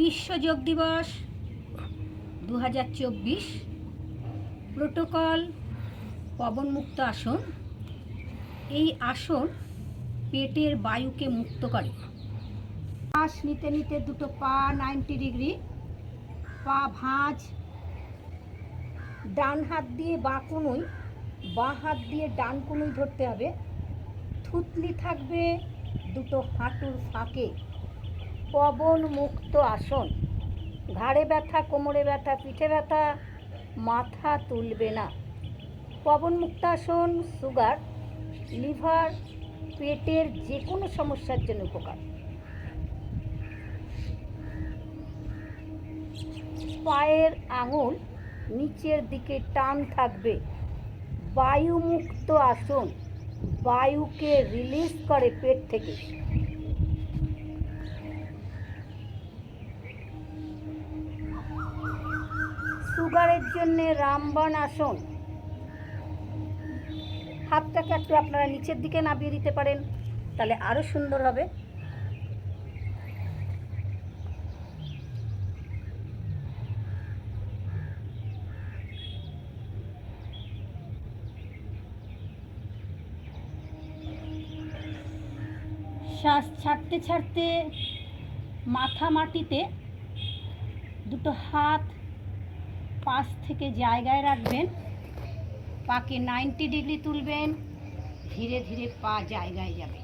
বিশ্ব যোগ দিবস 2024 প্রোটোকল পবনমুক্ত আসন। এই আসন পেটের বায়ুকে মুক্ত করে। শ্বাস নিতে নিতে দুটো পা 90 ডিগ্রি, পা ভাঁজ, ডান হাত দিয়ে বাঁ কনুই, বাঁ হাত দিয়ে ডান কনুই ধরতে হবে। থুতনি থাকবে দুটো হাঁটুর ফাঁকে। পবন মুক্ত আসন। ঘাড়ে ব্যথা, কোমরে ব্যথা, পিঠে ব্যথা, মাথা তুলবে না। পবন মুক্ত আসন সুগার, লিভার, পেটের যে কোনো সমস্যার জন্য উপকার। পায়ের আঙুল নিচের দিকে টান থাকবে। বায়ুমুক্ত আসন, বায়ুকে রিলিজ করে পেট থেকে। সুগারের জন্য রামবাণ আসন। হাতটাকে একটু আপনারা নিচের দিকে নামিয়ে দিতে পারেন, তাহলে আরো সুন্দর হবে। শ্বাস ছাড়তে ছাড়তে মাথা মাটিতে, দুটো হাত পাশ থেকে জায়গায় রাখবেন, পাকে 90 ডিগ্রি তুলবেন, ধীরে ধীরে পা জায়গায় যাবে।